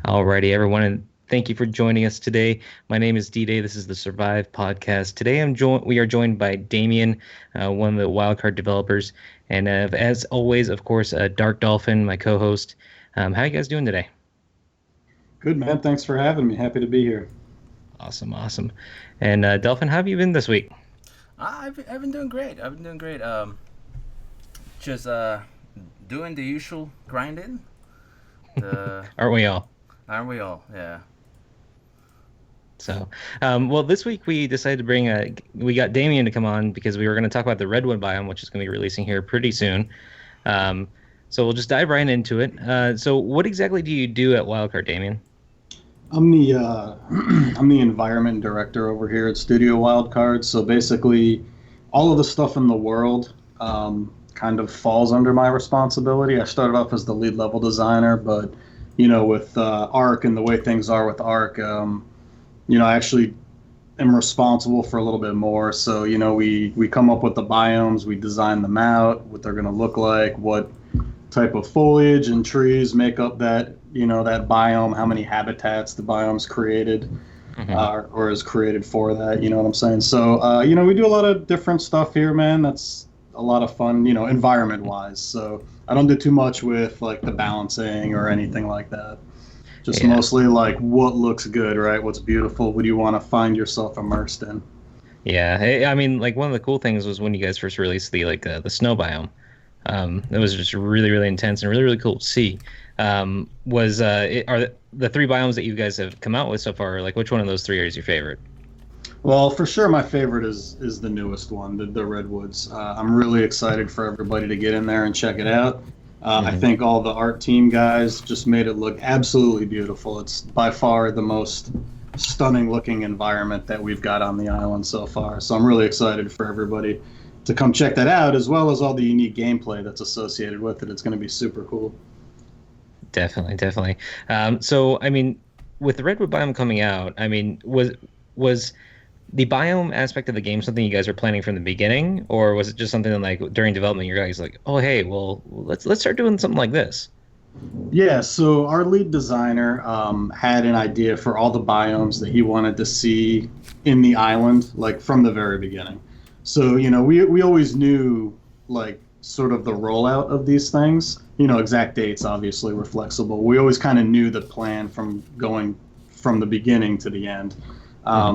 Alrighty, everyone, and thank you for joining us today. My name is D-Day. This is the Survive podcast. Today, we are joined by Damien, one of the wildcard developers, and as always, of course, Dark Dolphin, my co-host. How are you guys doing today? Good, man. Thanks for having me. Happy to be here. Awesome. And Dolphin, how have you been this week? I've been doing great. Just doing the usual grinding. Aren't we all? Aren't we all? Yeah. So, well, this week we decided to we got Damien to come on because we were going to talk about the RedWood Biome, which is going to be releasing here pretty soon. So we'll just dive right into it. So what exactly do you do at Wildcard, Damien? I'm the I'm the environment director over here at Studio Wildcard. So basically, all of the stuff in the world kind of falls under my responsibility. I started off as the lead level designer, but with Arc and the way things are with Arc, I actually am responsible for a little bit more. So we come up with the biomes, we design them out, what they're going to look like, what type of foliage and trees make up that that biome, how many habitats the biome's created or is created for that, you know what I'm saying? So we do a lot of different stuff here, man. That's a lot of fun, environment wise. So I don't do too much with like the balancing or anything like that. Just mostly like what looks good, right? What's beautiful, what do you want to find yourself immersed in? Yeah, I mean, like one of the cool things was when you guys first released the snow biome. It was just really intense and really cool to see. Are the three biomes that you guys have come out with so far, like which one of those three is your favorite? Well, for sure, my favorite is the newest one, the Redwoods. I'm really excited for everybody to get in there and check it out. I think all the art team guys just made it look absolutely beautiful. It's by far the most stunning looking environment that we've got on the island so far. So I'm really excited for everybody to come check that out, as well as all the unique gameplay that's associated with it. It's going to be super cool. Definitely. So, I mean, with the Redwood Biome coming out, I mean, was the biome aspect of the game something you guys were planning from the beginning, or was it just something that, like, during development, your guys like, oh, hey, well, let's start doing something like this? Yeah, so our lead designer had an idea for all the biomes that he wanted to see in the island, like from the very beginning. So, we always knew, like, sort of the rollout of these things. Exact dates, obviously, were flexible. We always kind of knew the plan from going from the beginning to the end.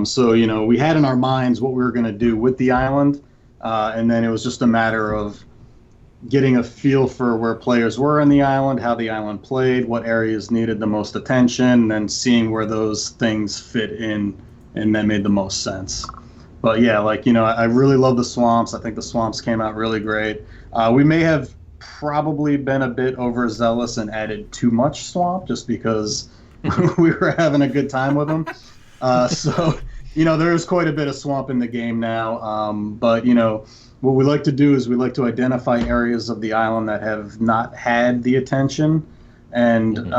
So, we had in our minds what we were going to do with the island, and then it was just a matter of getting a feel for where players were in the island, how the island played, what areas needed the most attention, and then seeing where those things fit in and that made the most sense. But yeah, I really love the swamps. I think the swamps came out really great. We may have probably been a bit overzealous and added too much swamp just because we were having a good time with them. So there's quite a bit of swamp in the game now. But what we like to do is we like to identify areas of the island that have not had the attention and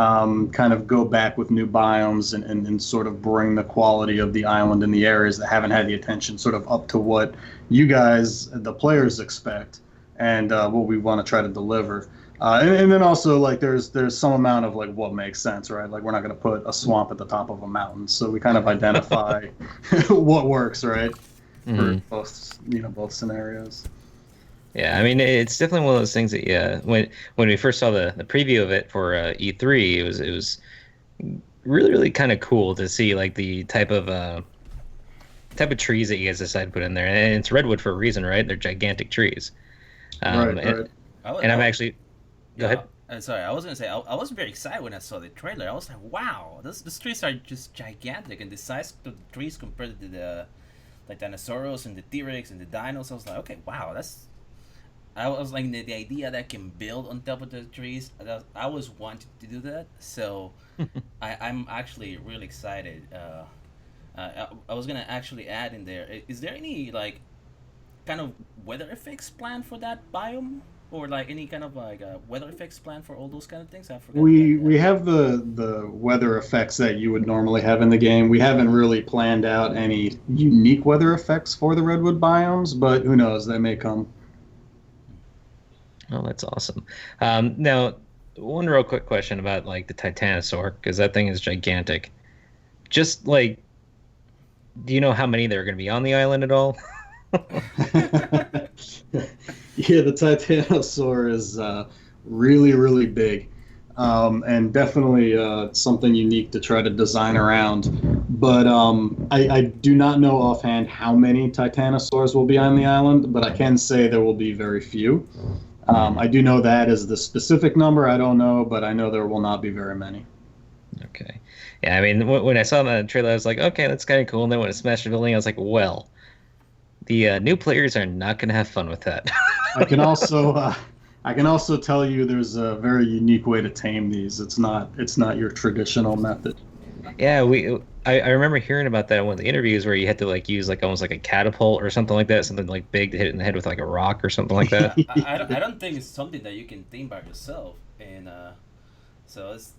kind of go back with new biomes and sort of bring the quality of the island in the areas that haven't had the attention sort of up to what you guys, the players, expect and what we want to try to deliver. And then also, like, there's some amount of, like, what makes sense, right? Like, we're not going to put a swamp at the top of a mountain. So we kind of identify what works, right? For both scenarios. Yeah, I mean, it's definitely one of those things that when we first saw the preview of it for E3, it was really kind of cool to see like the type of trees that you guys decided to put in there, and it's redwood for a reason, right? They're gigantic trees. Right. And I'm actually go ahead. Sorry, I was gonna say I was very excited when I saw the trailer. I was like, wow, these trees are just gigantic, and the size of the trees compared to the like dinosaurs and the T-Rex and the dinos. I was like, okay, wow, I was like the idea that I can build on top of the trees. I was wanting to do that, so I'm actually really excited. I was gonna actually add in there. Is there any like kind of weather effects planned for that biome, or like any kind of like weather effects planned for all those kind of things? I forgot. We have the weather effects that you would normally have in the game. We haven't really planned out any unique weather effects for the redwood biomes, but who knows? They may come. Oh, that's awesome. Now, one real quick question about like the Titanosaur, because that thing is gigantic. Just like, do you know how many there are going to be on the island at all? Yeah, the Titanosaur is really, really big, and definitely something unique to try to design around. But I do not know offhand how many Titanosaurs will be on the island, but I can say there will be very few. I do know that is the specific number. I don't know, but I know there will not be very many. Okay. Yeah, I mean, when I saw the trailer, I was like, okay, that's kind of cool. And then when it smashed the building, I was like, well, the new players are not going to have fun with that. I can also I can also tell you there's a very unique way to tame these. It's not your traditional method. Yeah, I remember hearing about that in one of the interviews where you had to like use like almost like a catapult or something like that, something like big to hit it in the head with like a rock or something like that. I don't think it's something that you can think by yourself, and so it's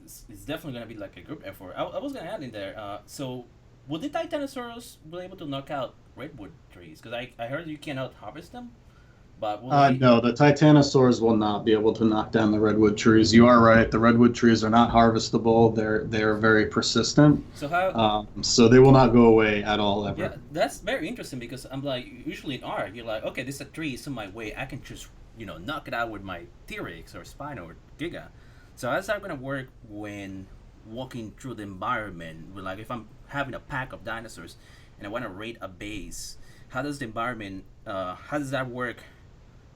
definitely gonna be like a group effort. I was gonna add in there. So would the Titanosaurus be able to knock out redwood trees? Because I heard you cannot harvest them, but will they? No, the Titanosaurs will not be able to knock down the redwood trees. You are right. The redwood trees are not harvestable. They're very persistent. So how? So they will not go away at all Yeah, ever. that's very interesting because I'm like usually in art you're like okay this is a tree it's in my way I can just knock it out with my T-Rex or Spino or Giga. So how's that gonna work when walking through the environment? Like if I'm having a pack of dinosaurs and I want to raid a base, how does the environment? How does that work?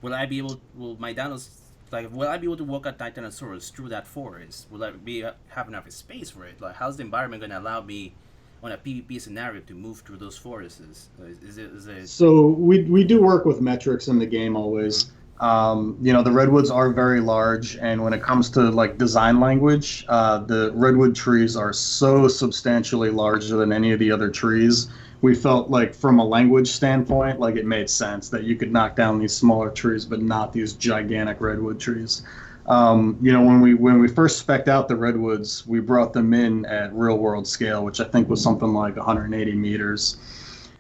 Will I be able? Will my dinos like? Will I be able to walk a Titanosaurus through that forest? Will I be have enough space for it? Like how's the environment gonna allow me on a PvP scenario to move through those forests? Is it? So we do work with metrics in the game always. The redwoods are very large, and when it comes to like design language, the redwood trees are so substantially larger than any of the other trees. We felt like from a language standpoint, like it made sense that you could knock down these smaller trees, but not these gigantic redwood trees. When we first spec'd out the redwoods, we brought them in at real world scale, which I think was something like 180 meters,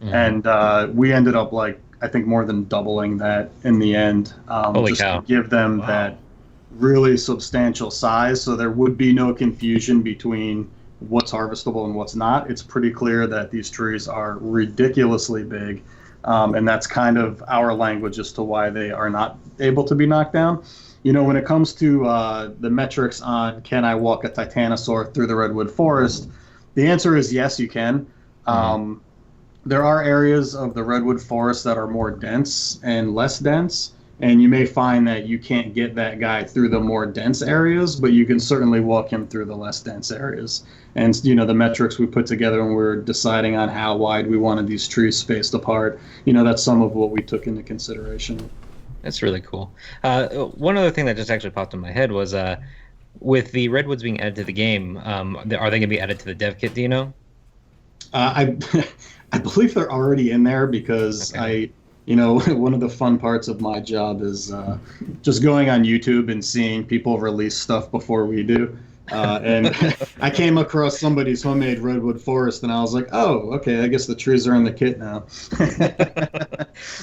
and we ended up like I think more than doubling that in the end, Holy just to cow. give them Wow. that really substantial size, so there would be no confusion between what's harvestable and what's not. It's pretty clear that these trees are ridiculously big, and that's kind of our language as to why they are not able to be knocked down. When it comes to the metrics on can I walk a titanosaur through the redwood forest, the answer is yes, you can. Um, there are areas of the redwood forest that are more dense and less dense, and you may find that you can't get that guy through the more dense areas, but you can certainly walk him through the less dense areas. And the metrics we put together when we were deciding on how wide we wanted these trees spaced apart, that's some of what we took into consideration. That's really cool. One other thing that just actually popped in my head was with the redwoods being added to the game, are they going to be added to the dev kit? Do you know? I I believe they're already in there because Okay. one of the fun parts of my job is just going on YouTube and seeing people release stuff before we do. And I came across somebody's homemade redwood forest, and I was like, "Oh, okay. I guess the trees are in the kit now."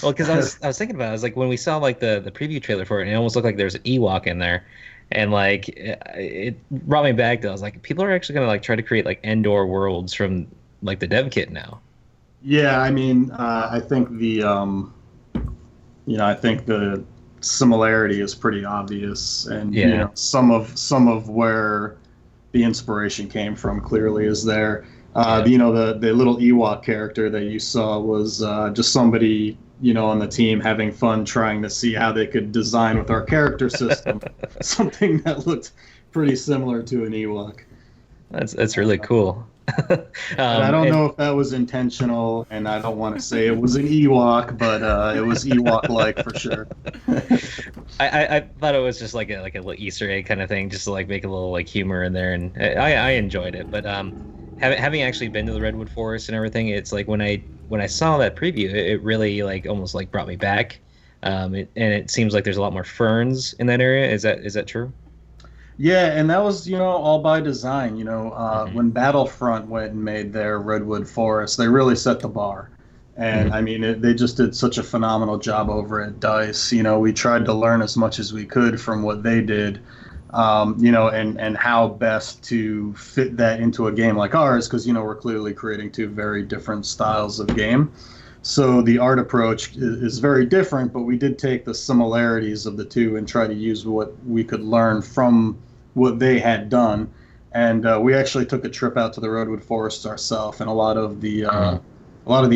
Well, because I was thinking about it, I was like when we saw like the preview trailer for it, it almost looked like there's an Ewok in there, and like it brought me back to I was like people are actually gonna like try to create like indoor worlds from like the dev kit now. Yeah, I mean, I think the similarity is pretty obvious, and Yeah. some of where the inspiration came from clearly is there. Yeah. The little Ewok character that you saw was just somebody on the team having fun trying to see how they could design with our character system something that looked pretty similar to an Ewok. That's really cool. And I don't And know if that was intentional, and I don't want to say it was an Ewok, but it was Ewok-like for sure. I thought it was just like a little Easter egg kind of thing, just to like make a little like humor in there, and I enjoyed it. But having actually been to the redwood forest and everything, it's like when I saw that preview, it really like almost like brought me back. And it seems like there's a lot more ferns in that area. Is that true? Yeah, and that was, all by design. Hmm. When Battlefront went and made their Redwood Forest, they really set the bar. And Hmm. I mean, they just did such a phenomenal job over at DICE. We tried to learn as much as we could from what they did. and how best to fit that into a game like ours, because we're clearly creating two very different styles of game. So the art approach is very different, but we did take the similarities of the two and try to use what we could learn from what they had done. And we actually took a trip out to the Redwood Forests ourselves, and a lot of the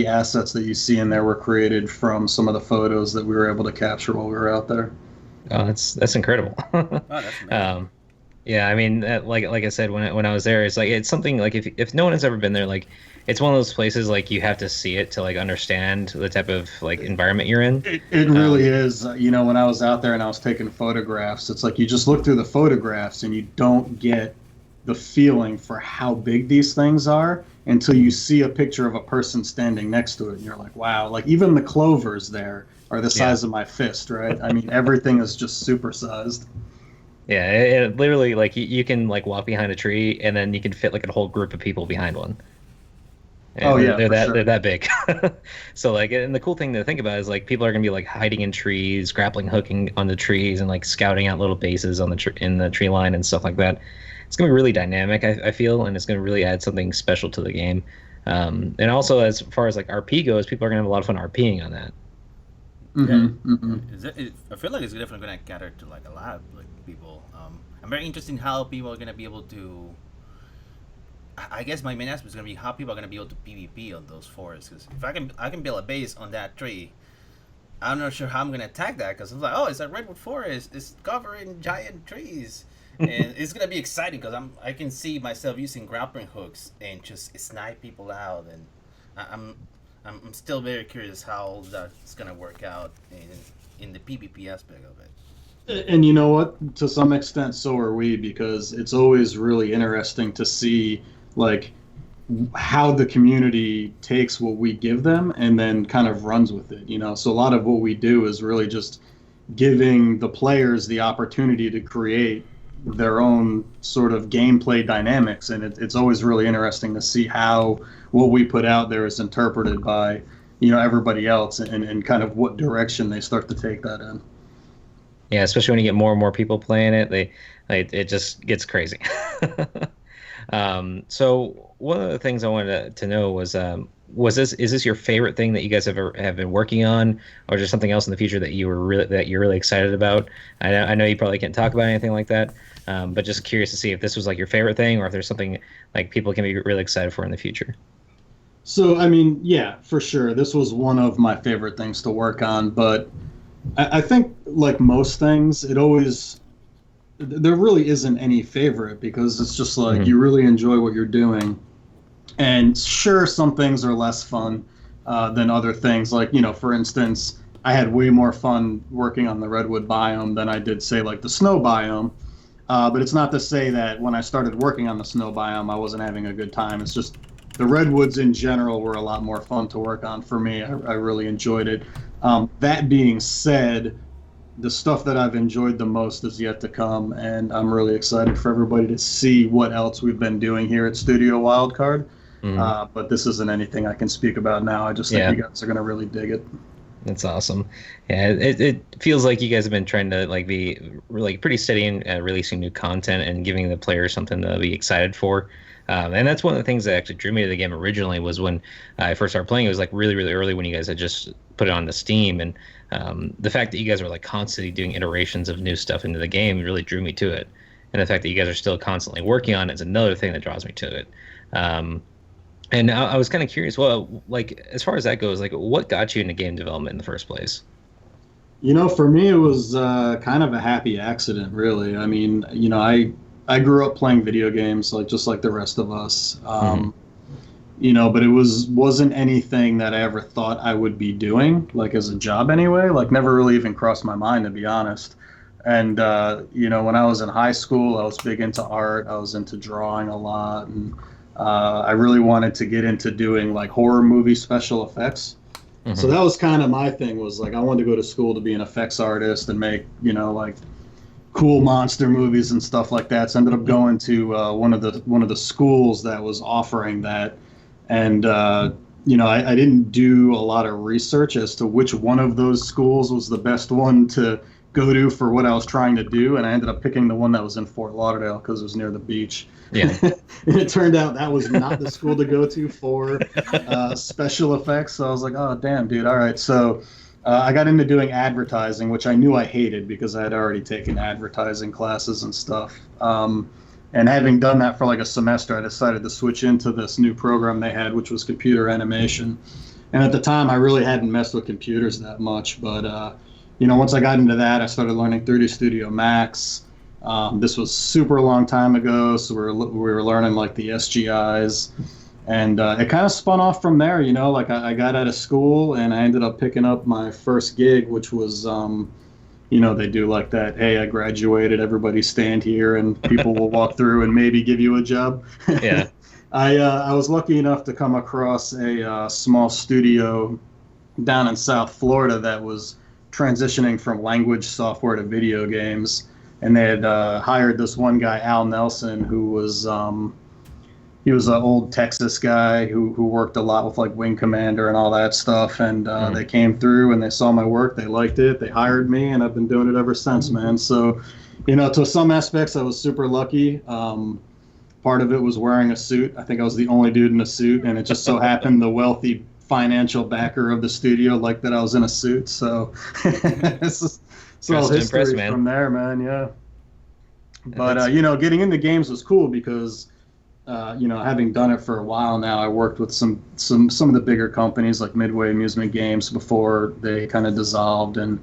assets that you see in there were created from some of the photos that we were able to capture while we were out there. Oh, that's incredible. Oh, that's amazing. Yeah, I mean, like I said when I was there, it's something like if no one has ever been there, like it's one of those places like you have to see it to like understand the type of like environment you're in. It really is. When I was out there and I was taking photographs, it's like you just look through the photographs and you don't get the feeling for how big these things are until you see a picture of a person standing next to it, and you're like, wow, like even the clovers there are the size of my fist, right? I mean, everything is just supersized. Yeah, it literally like you can like walk behind a tree and then you can fit like a whole group of people behind one. And Oh yeah, for they're sure. that big. So like, and the cool thing to think about is like people are gonna be like hiding in trees, grappling hooking on the trees, and like scouting out little bases on in the tree line and stuff like that. It's gonna be really dynamic, I feel, and it's gonna really add something special to the game. And also as far as like RP goes, people are gonna have a lot of fun RPing on that. Yeah, Hmm. I feel like it's definitely gonna cater to like a lot of like people. I'm very interested in how people are gonna be able to. I guess my main aspect is gonna be how people are gonna be able to PvP on those forests. Because if I can build a base on that tree, I'm not sure how I'm gonna attack that. Because I'm like, oh, it's a redwood forest. It's covered in giant trees, and it's gonna be exciting because I can see myself using grappling hooks and just snipe people out. And I'm I'm still very curious how that's gonna work out in the PvP aspect of it. And you know what? To some extent, so are we, because it's always really interesting to see like how the community takes what we give them and then kind of runs with it. So a lot of what we do is really just giving the players the opportunity to create their own sort of gameplay dynamics, and it's always really interesting to see how what we put out there is interpreted by everybody else, and kind of what direction they start to take that in. Yeah, especially when you get more and more people playing it, it just gets crazy. So one of the things I wanted to know was is this your favorite thing that you guys have been working on, or is there something else in the future that you're really excited about? I know you probably can't talk about anything like that, but just curious to see if this was like your favorite thing, or if there's something like people can be really excited for in the future. So I mean, yeah, for sure, this was one of my favorite things to work on, but I think like most things, there really isn't any favorite, because it's just like you really enjoy what you're doing. And sure, some things are less fun than other things. Like, for instance, I had way more fun working on the redwood biome than I did, say, like the snow biome. But it's not to say that when I started working on the snow biome, I wasn't having a good time. It's just the redwoods in general were a lot more fun to work on for me. I really enjoyed it. That being said, the stuff that I've enjoyed the most is yet to come, and I'm really excited for everybody to see what else we've been doing here at Studio Wildcard. But this isn't anything I can speak about now. I just think you guys are going to really dig it. That's awesome. Yeah, it feels like you guys have been trying to like be like pretty steady in releasing new content and giving the players something to be excited for. And that's one of the things that actually drew me to the game originally, was when I first started playing. It was like really, really early when you guys had just put it on the Steam, and the fact that you guys were like constantly doing iterations of new stuff into the game really drew me to it. And the fact that you guys are still constantly working on it is another thing that draws me to it. And I was kind of curious, well, like as far as that goes, like what got you into game development in the first place? For me, it was kind of a happy accident, really. I mean, I grew up playing video games, like just like the rest of us. But it wasn't anything that I ever thought I would be doing, like as a job anyway. Like never really even crossed my mind, to be honest. And when I was in high school, I was big into art. I was into drawing a lot, and I really wanted to get into doing like horror movie special effects. So that was kind of my thing, was like I wanted to go to school to be an effects artist and make like cool monster movies and stuff like that. So I ended up going to one of the schools that was offering that, and I didn't do a lot of research as to which one of those schools was the best one to go to for what I was trying to do, and I ended up picking the one that was in Fort Lauderdale because it was near the beach. Yeah. And it turned out that was not the school to go to for special effects. So I was like, oh, damn, dude. All right. So I got into doing advertising, which I knew I hated because I had already taken advertising classes and stuff. And having done that for like a semester, I decided to switch into this new program they had, which was computer animation. And at the time, I really hadn't messed with computers that much. But, once I got into that, I started learning 3D Studio Max. This was super long time ago, so we were learning like the SGIs. And it kind of spun off from there, like I got out of school and I ended up picking up my first gig, which was, they do like that, hey, I graduated, everybody stand here and people will walk through and maybe give you a job. Yeah. I was lucky enough to come across a small studio down in South Florida that was transitioning from language software to video games. And they had hired this one guy, Al Nelson, who was he was an old Texas guy who worked a lot with like Wing Commander and all that stuff. And they came through and they saw my work, they liked it, they hired me, and I've been doing it ever since, man. So, to some aspects, I was super lucky. Part of it was wearing a suit. I think I was the only dude in a suit, and it just so happened the wealthy financial backer of the studio liked that I was in a suit. So, it's all history from there, man. Yeah. But getting into games was cool because, having done it for a while now, I worked with some of the bigger companies like Midway Amusement Games before they kind of dissolved, and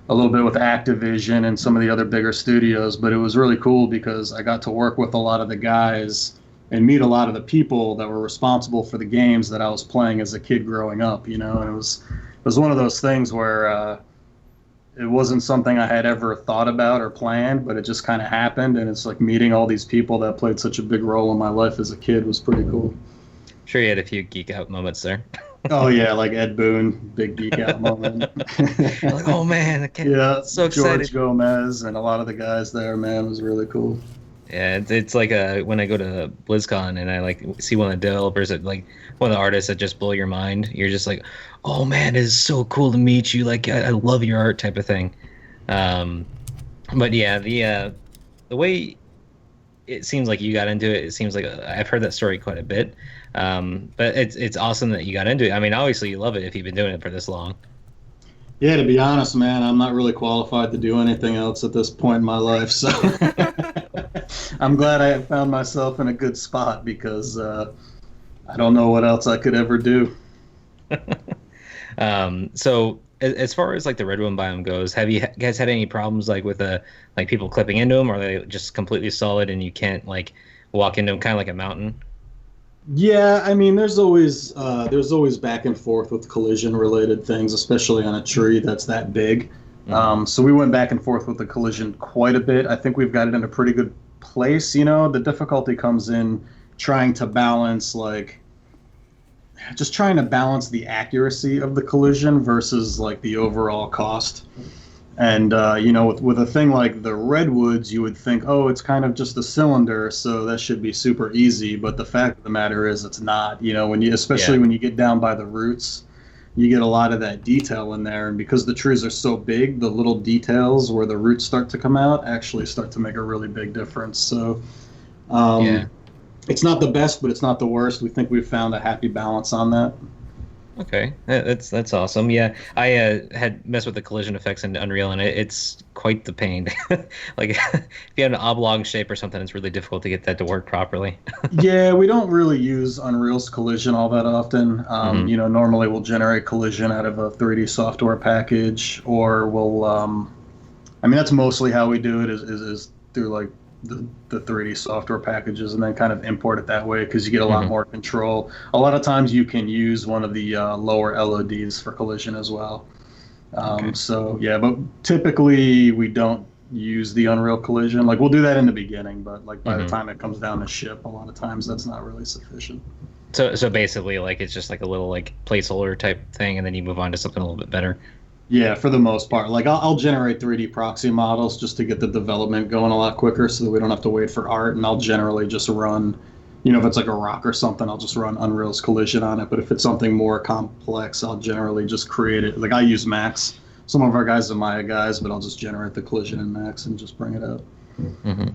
a little bit with Activision and some of the other bigger studios. But it was really cool because I got to work with a lot of the guys and meet a lot of the people that were responsible for the games that I was playing as a kid growing up, and it was one of those things where it wasn't something I had ever thought about or planned, but it just kind of happened. And it's like meeting all these people that played such a big role in my life as a kid was pretty cool. Sure, you had a few geek out moments there. Oh yeah, like Ed Boon, big geek out moment. Like, oh man, yeah, so excited. George Gomez and a lot of the guys there, man, it was really cool. Yeah, it's like when I go to BlizzCon and I like see one of the developers that like one of the artists that just blow your mind. You're just like, oh man, it is so cool to meet you. Like I love your art, type of thing. But yeah, the way it seems like you got into it, it seems like I've heard that story quite a bit. But it's awesome that you got into it. I mean, obviously you love it if you've been doing it for this long. Yeah, to be honest, man, I'm not really qualified to do anything else at this point in my life. So I'm glad I found myself in a good spot because I don't know what else I could ever do. So as far as like the RedWood Biome goes, have you guys had any problems like with like people clipping into them, or are they just completely solid and you can't like walk into them, kind of like a mountain? Yeah, I mean, there's always back and forth with collision related things, especially on a tree that's that big. So we went back and forth with the collision quite a bit. I think we've got it in a pretty good place. The difficulty comes in trying to balance the accuracy of the collision versus like the overall cost. And with a thing like the redwoods, you would think, oh, it's kind of just a cylinder, so that should be super easy. But the fact of the matter is, it's not. When you get down by the roots, you get a lot of that detail in there. And because the trees are so big, the little details where the roots start to come out actually start to make a really big difference. So, it's not the best, but it's not the worst. We think we've found a happy balance on that. Okay, that's awesome. Yeah, I had messed with the collision effects in Unreal, and it's quite the pain. Like, if you have an oblong shape or something, it's really difficult to get that to work properly. Yeah, we don't really use Unreal's collision all that often. Normally we'll generate collision out of a 3D software package, or we'll, that's mostly how we do it is through like the 3D software packages, and then kind of import it that way because you get a lot more control. A lot of times you can use one of the lower LODs for collision as well. So yeah, but typically we don't use the Unreal collision. Like, we'll do that in the beginning, but like by the time it comes down to ship, a lot of times that's not really sufficient. So basically, like, it's just like a little like placeholder type thing, and then you move on to something a little bit better. Yeah, for the most part. Like, I'll generate 3D proxy models just to get the development going a lot quicker so that we don't have to wait for art. And I'll generally just run, if it's like a rock or something, I'll just run Unreal's collision on it. But if it's something more complex, I'll generally just create it. Like, I use Max, some of our guys are Maya guys, but I'll just generate the collision in Max and just bring it up. Hmm.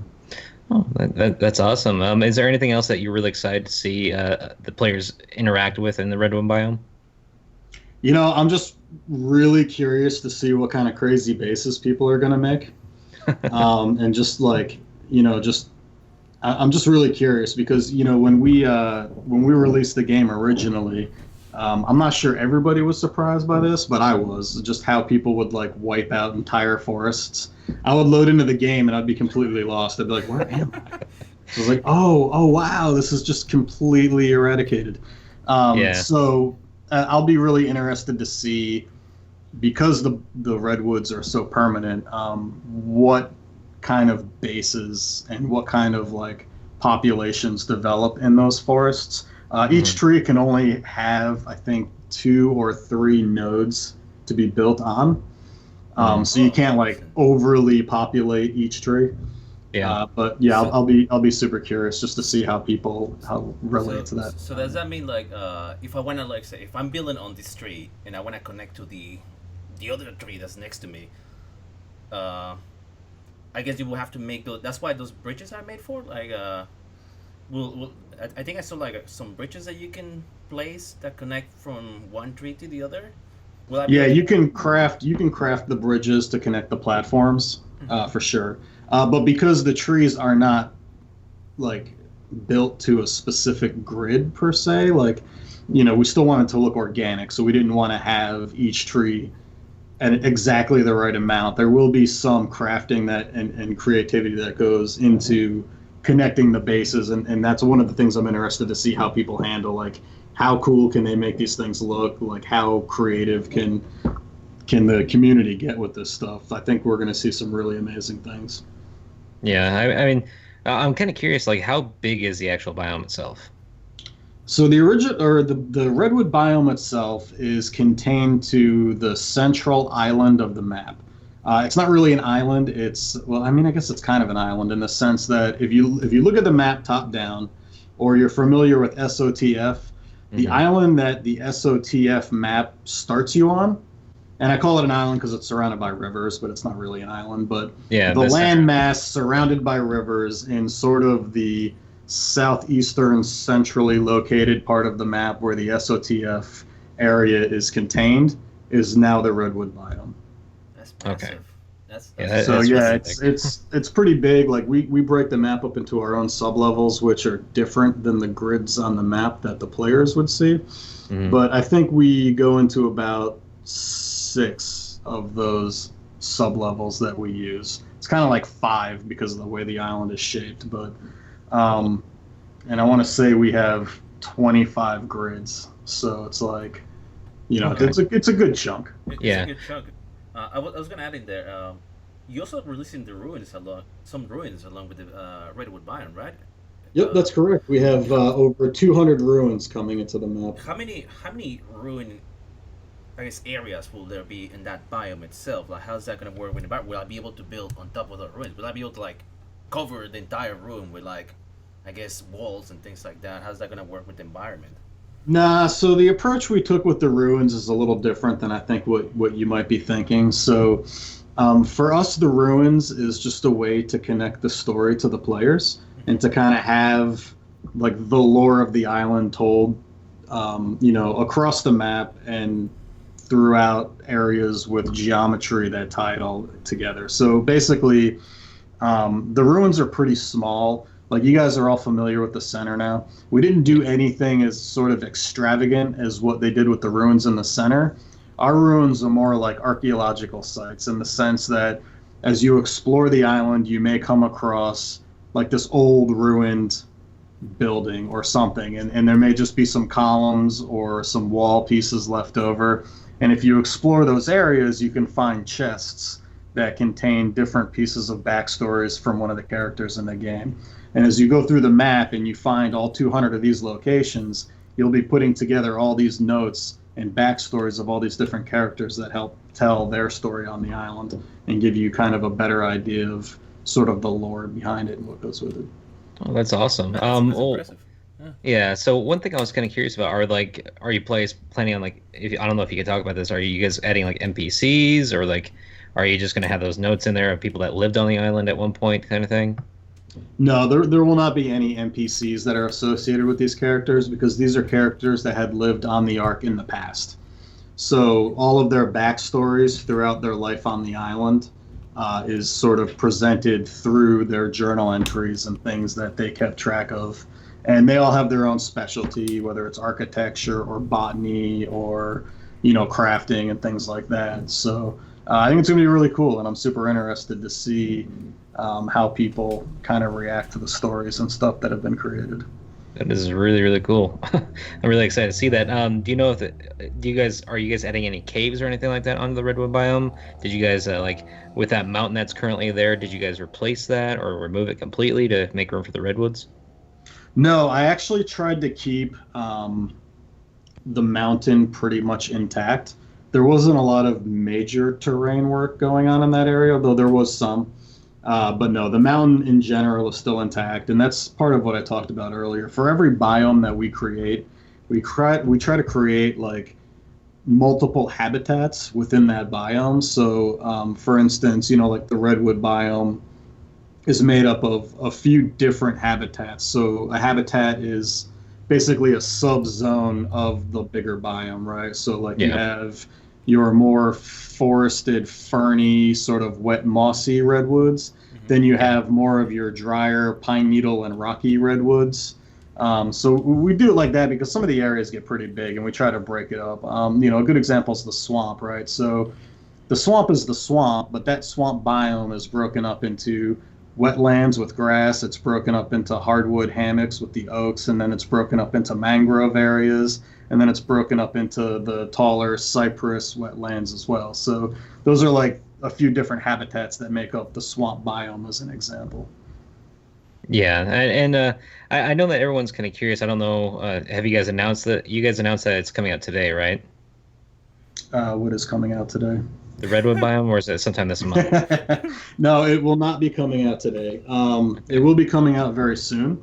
Oh, that's awesome. Is there anything else that you're really excited to see the players interact with in the Redwood biome? I'm just really curious to see what kind of crazy bases people are going to make. And just like, just I'm just really curious because when we released the game originally, I'm not sure everybody was surprised by this, but I was just how people would like wipe out entire forests. I would load into the game and I'd be completely lost. I'd be like, "Where am I?" I was like, "Oh, wow, this is just completely eradicated." Yeah. So I'll be really interested to see because the redwoods are so permanent. What kind of bases and what kind of like populations develop in those forests. Each tree can only have, I think, 2 or 3 nodes to be built on. So you can't like overly populate each tree. Yeah. But yeah, I'll be super curious just to see how people relate to that. So does that mean like if I wanna like say if I'm building on this tree and I wanna connect to the other tree that's next to me, I guess you will have to make those. That's why those bridges are made for. Like, I think I saw like some bridges that you can place that connect from one tree to the other. Will I be Yeah, able you can craft the bridges to connect the platforms for sure. But because the trees are not like built to a specific grid per se, like we still want it to look organic, so we didn't want to have each tree at exactly the right amount. There will be some crafting that and creativity that goes into connecting the bases, and that's one of the things I'm interested to see how people handle. Like, how cool can they make these things look? Like, how creative can the community get with this stuff? I think we're going to see some really amazing things. Yeah. I mean, I'm kind of curious, like, how big is the actual biome itself? So the original or the redwood biome itself is contained to the central island of the map. It's not really an island. I mean, I guess it's kind of an island in the sense that if you look at the map top down, or you're familiar with SOTF, the island that the SOTF map starts you on, and I call it an island because it's surrounded by rivers, but it's not really an island. But Yeah. the landmass surrounded by rivers in sort of the southeastern centrally located part of the map where the SOTF area is contained is now the redwood biome. That's Okay. massive. That's Yeah, that's So that's yeah, really it's big. it's pretty big. Like we break the map up into our own sublevels, which are different than the grids on the map that the players would see. Mhm. But I think we go into about 6 of those sublevels that we use. It's kind of like 5 because of the way the island is shaped, but and I want to say we have 25 grids, so it's like, Okay. it's a good chunk. it's Yeah. a good chunk. I was gonna add in there. You also releasing the ruins some ruins along with the redwood biome, right? Yep, that's correct. We have over 200 ruins coming into the map. How many ruin I guess areas will there be in that biome itself? Like, how's that gonna work with the environment? Will I be able to build on top of the ruins? Will I be able to like cover the entire room with like, I guess, walls and things like that? How's that gonna work with the environment? Nah, so the approach we took with the ruins is a little different than I think what you might be thinking. So for us, the ruins is just a way to connect the story to the players and to kind of have like the lore of the island told, across the map and throughout areas with geometry that tie it all together. So basically, the ruins are pretty small. Like, you guys are all familiar with the center now. We didn't do anything as sort of extravagant as what they did with the ruins in the center. Our ruins are more like archaeological sites in the sense that as you explore the island, you may come across like this old ruined building or something, and there may just be some columns or some wall pieces left over. And if you explore those areas, you can find chests that contain different pieces of backstories from one of the characters in the game. And as you go through the map and you find all 200 of these locations, you'll be putting together all these notes and backstories of all these different characters that help tell their story on the island and give you kind of a better idea of sort of the lore behind it and what goes with it. Oh, that's awesome. That's Well, impressive. Yeah. So one thing I was kind of curious about are you planning on like if I don't know if you could talk about this. Are you guys adding like NPCs or like are you just gonna have those notes in there of people that lived on the island at one point kind of thing? No, there will not be any NPCs that are associated with these characters because these are characters that had lived on the Ark in the past. So all of their backstories throughout their life on the island is sort of presented through their journal entries and things that they kept track of. And they all have their own specialty, whether it's architecture or botany or, crafting and things like that. So I think it's going to be really cool, and I'm super interested to see how people kind of react to the stories and stuff that have been created. That is really, really cool. I'm really excited to see that. Do you know if are you guys adding any caves or anything like that onto the Redwood biome? Did you guys like with that mountain that's currently there, did you guys replace that or remove it completely to make room for the redwoods? No, I actually tried to keep the mountain pretty much intact. There wasn't a lot of major terrain work going on in that area, though there was some. But no, the mountain in general is still intact, and that's part of what I talked about earlier. For every biome that we create, we try to create like multiple habitats within that biome. So, for instance, like the redwood biome is made up of a few different habitats. So a habitat is basically a subzone of the bigger biome, right? So like you have your more forested, ferny, sort of wet, mossy redwoods. Then you have more of your drier pine needle and rocky redwoods. So we do it like that because some of the areas get pretty big, and we try to break it up. A good example is the swamp, right? So the swamp is the swamp, but that swamp biome is broken up into wetlands with grass. It's broken up into hardwood hammocks with the oaks, and then it's broken up into mangrove areas, and then it's broken up into the taller cypress wetlands as well. So those are like a few different habitats that make up the swamp biome as an example. Yeah, and I know that everyone's kind of curious. I don't know. Have you guys announced that? You guys announced that it's coming out today, right? What is coming out today? The redwood biome, or is it sometime this month? No, it will not be coming out today. It will be coming out very soon.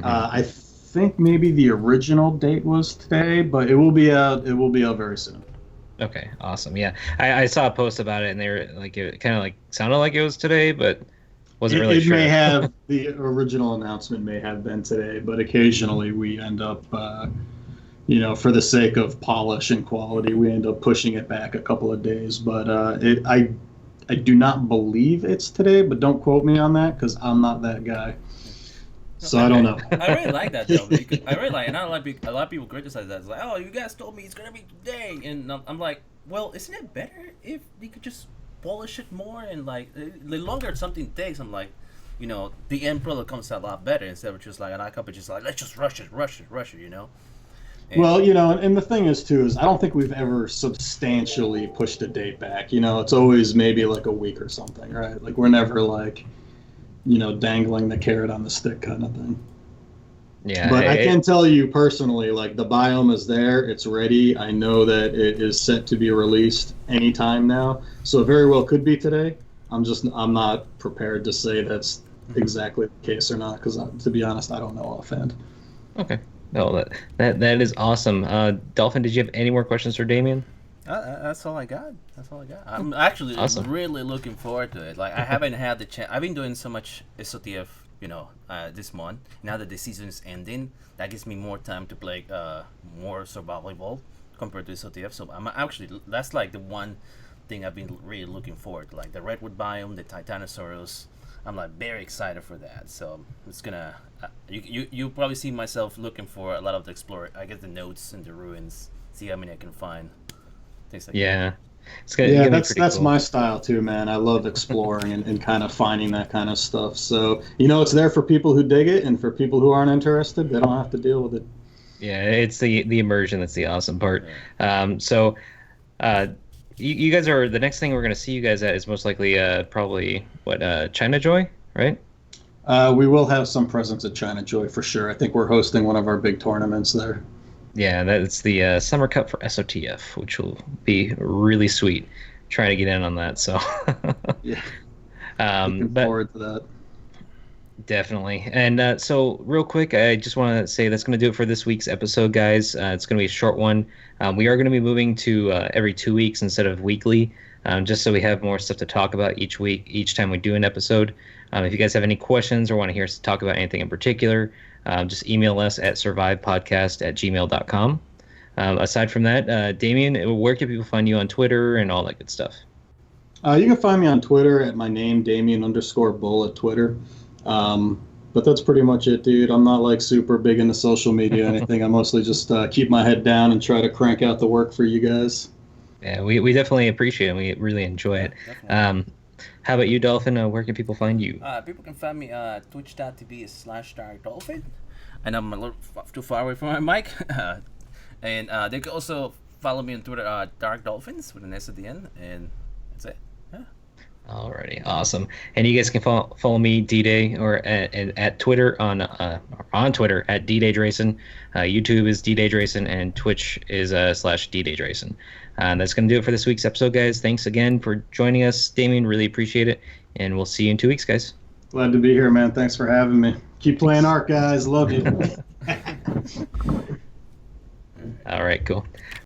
I think maybe the original date was today, but it will be out. It will be out very soon. Okay, awesome. Yeah, I saw a post about it, and they were like, it kind of like sounded like it was today, but wasn't really sure. It may have the original announcement may have been today, but occasionally we end up, for the sake of polish and quality, we end up pushing it back a couple of days. But I do not believe it's today, but don't quote me on that because I'm not that guy. So I don't know. I really like that though. Because I really like, and a lot of people criticize that. It's like, oh, you guys told me it's gonna be today, and I'm like, well, isn't it better if they could just polish it more and like the longer something takes, I'm like, the end product comes out a lot better instead of just like an company just like let's just rush it. And, well, and the thing is too is I don't think we've ever substantially pushed a date back. It's always maybe like a week or something, right? Like we're never like, dangling the carrot on the stick kind of thing. Yeah. But I can tell you personally, like the biome is there, it's ready. I know that it is set to be released anytime now. So it very well could be today. I'm not prepared to say that's exactly the case or not, because to be honest, I don't know offhand. Okay. No, that is awesome. Dolphin, did you have any more questions for Damien? That's all I got. I'm actually really looking forward to it. Like I haven't had the chance. I've been doing so much SOTF, this month. Now that the season is ending, that gives me more time to play more survival evolved compared to SOTF. So that's like the one thing I've been really looking forward to. Like the redwood biome, the Titanosaurus. I'm like very excited for that. So it's gonna. You probably see myself looking for a lot of the explorer. I get the notes and the ruins. See how many I can find. Things like that. That's cool. My style too, man. I love exploring and kind of finding that kind of stuff. So it's there for people who dig it, and for people who aren't interested, they don't have to deal with it. Yeah, it's the immersion that's the awesome part. You guys are the next thing we're gonna see you guys at is most likely probably China Joy, right? We will have some presence at China Joy for sure. I think we're hosting one of our big tournaments there. Yeah, that's the Summer Cup for SOTF, which will be really sweet. Trying to get in on that, so yeah. Looking forward to that. Definitely. And so, real quick, I just want to say that's going to do it for this week's episode, guys. It's going to be a short one. We are going to be moving to every 2 weeks instead of weekly, just so we have more stuff to talk about each week, each time we do an episode. If you guys have any questions or want to hear us talk about anything in particular, just email us at survivepodcast@gmail.com. Aside from that, Damien, where can people find you on Twitter and all that good stuff? You can find me on Twitter at my name, Damien_Bull at Twitter. But that's pretty much it, dude. I'm not like super big into social media or anything. I mostly just keep my head down and try to crank out the work for you guys. Yeah, we definitely appreciate it. We really enjoy it. How about you, Dolphin? Where can people find you? People can find me twitch.tv/DarkDolphin. I know I'm a little too far away from my mic. And they can also follow me on Twitter, Dark Dolphins with an S at the end. And that's it. Yeah. Alrighty, awesome. And you guys can follow me, D-Day, or at Twitter on Twitter at D-Day-Drayson. YouTube is D-Day-Drayson, and Twitch is /D-Day-Drayson. That's going to do it for this week's episode, guys. Thanks again for joining us, Damien. Really appreciate it. And we'll see you in 2 weeks, guys. Glad to be here, man. Thanks for having me. Keep playing Ark, guys. Love you. All right, cool.